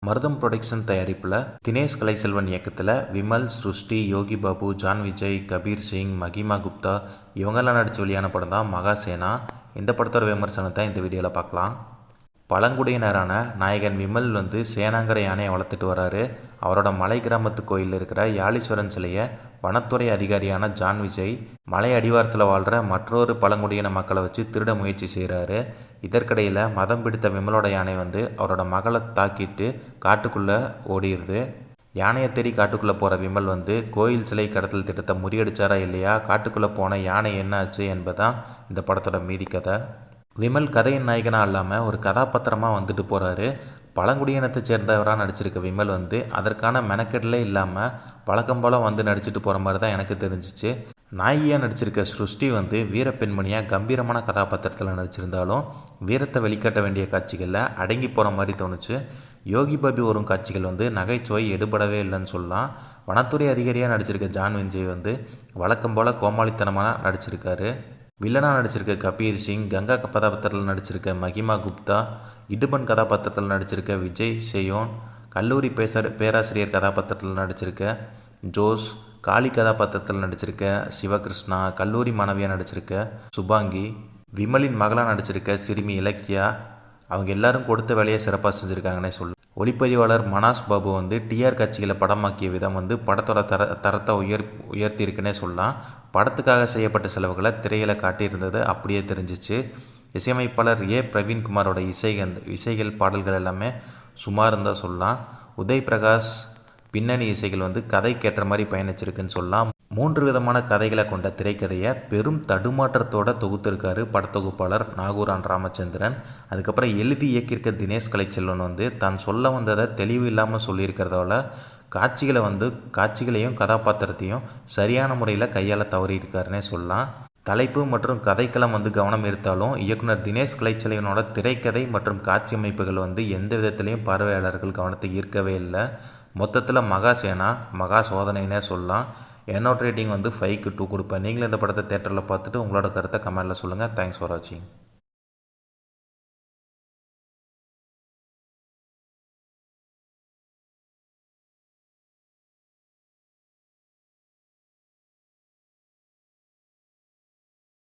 மருதம் புரொடக்ஷன் தயாரிப்பில் தினேஷ் கலைசெல்வன் இயக்கத்தில் விமல், ஸ்ருஷ்டி, யோகி பாபு, ஜான் விஜய், கபீர் சிங், மகிமா குப்தா இவங்கெல்லாம் நடித்து வெளியான படம் தான் மகாசேனா. இந்த படத்தோட விமர்சனத்தை இந்த வீடியோவில் பார்க்கலாம். பழங்குடியினரான நாயகன் விமல் சேனாங்கிற யானையை வளர்த்துட்டு வராரு. அவரோட மலை கிராமத்து கோயிலில் இருக்கிற யாழீஸ்வரன் சிலையை வனத்துறை அதிகாரியான ஜான் விஜய் மலை அடிவாரத்தில் வாழ்கிற மற்றொரு பழங்குடியின மக்களை வச்சு திருட முயற்சி செய்கிறாரு. இதற்கிடையில் மதம் பிடித்த விமலோட யானை அவரோட மகளை தாக்கிட்டு காட்டுக்குள்ளே ஓடிடுது. யானையை தேடி காட்டுக்குள்ளே போகிற விமல் கோயில் சிலை கடத்தல் திட்டத்தை முறியடிச்சாரா இல்லையா, காட்டுக்குள்ளே போன யானை என்ன ஆச்சு என்பதுதான் இந்த படத்தோட மீதி கதை. விமல் கதையின் நாயகனாக இல்லாமல் ஒரு கதாபாத்திரமாக வந்துட்டு போகிறாரு. பழங்குடியினத்தை சேர்ந்தவராக நடிச்சிருக்க விமல் அதற்கான மெனக்கெடலே இல்லாமல் பழக்கம் போல் நடிச்சிட்டு போகிற மாதிரி தான் எனக்கு தெரிஞ்சிச்சு. நாயியாக நடிச்சிருக்க ஸ்ருஷ்டி வீர பெண்மணியாக கம்பீரமான கதாபாத்திரத்தில் நடிச்சிருந்தாலும் வீரத்தை வெளிக்காட்ட வேண்டிய காட்சிகளில் அடங்கி போகிற மாதிரி தோணுச்சு. யோகி பாபி வரும் காட்சிகள் நகைச்சுவை எடுபடவே இல்லைன்னு சொல்லலாம். வனத்துறை அதிகாரியாக நடிச்சிருக்க ஜான் விஜய் வழக்கம் போல் கோமாளித்தனமாக நடிச்சிருக்காரு. வில்லனாக நடிச்சிருக்க கபீர் சிங், கங்கா கதாபாத்திரத்தில் நடிச்சிருக்க மகிமா குப்தா, இடுபன் கதாபாத்திரத்தில் நடிச்சிருக்க விஜய் சேயோன், கல்லூரி பேராசிரியர் கதாபாத்திரத்தில் நடிச்சிருக்க ஜோஸ், காளி கதாபாத்திரத்தில் நடிச்சிருக்க சிவகிருஷ்ணா, கல்லூரி மாணவியாக நடிச்சிருக்க சுபாங்கி, விமலின் மகளாக நடிச்சிருக்க சிறுமி இலக்கியா, அவங்க எல்லாரும் கொடுத்த வேலையை சிறப்பாக செஞ்சுருக்காங்கன்னே சொல்லு. ஒளிப்பதிவாளர் மனாஸ் பாபு டிஆர் காட்சிகளை படமாக்கிய விதம் தரத்தோட தரத்தை உயர்த்தியிருக்குன்னே சொல்லலாம். படத்துக்காக செய்யப்பட்ட செலவுகளை திரையில் காட்டியிருந்தது அப்படியே தெரிஞ்சிச்சு. இசையமைப்பாளர் பிரவீன்குமாரோட இசைகள் பாடல்கள் எல்லாமே சுமார் தான் சொல்லலாம். உதய் பிரகாஷ் பின்னணி இசைகள் கதைக்கேற்ற மாதிரி பயணிச்சிருக்குன்னு சொல்லலாம். 3 விதமான கதைகளை கொண்ட திரைக்கதையை பெரும் தடுமாற்றத்தோடு தொகுத்திருக்காரு படத்தொகுப்பாளர் நாகூரான் ராமச்சந்திரன். அதுக்கப்புறம் எழுதி இயக்கியிருக்க தினேஷ் கலைச்செல்வன் தான் சொல்ல வந்ததை தெளிவு இல்லாமல் சொல்லியிருக்கிறதால காட்சிகளையும் கதாபாத்திரத்தையும் சரியான முறையில் கையாள தவறியிருக்காருன்னே சொல்லலாம். தலைப்பு மற்றும் கதைக்களம் கவனம் ஈர்த்தாலும் இயக்குனர் தினேஷ் கலைச்செல்வனோட திரைக்கதை மற்றும் காட்சி அமைப்புகள் எந்த விதத்திலையும் பார்வையாளர்கள் கவனத்தை ஈர்க்கவே இல்லை. மொத்தத்தில் மகாசேனா மகா சோதனைன்னே சொல்லலாம். என்னோட ரேட்டிங் 5க்கு 2 கொடுப்பேன். நீங்களும் இந்த படத்தை தேட்டரில் பார்த்துட்டு உங்களோட கருத்தை கமெண்ட்டில் சொல்லுங்கள். தேங்க்ஸ் ஃபார் வாட்சிங்.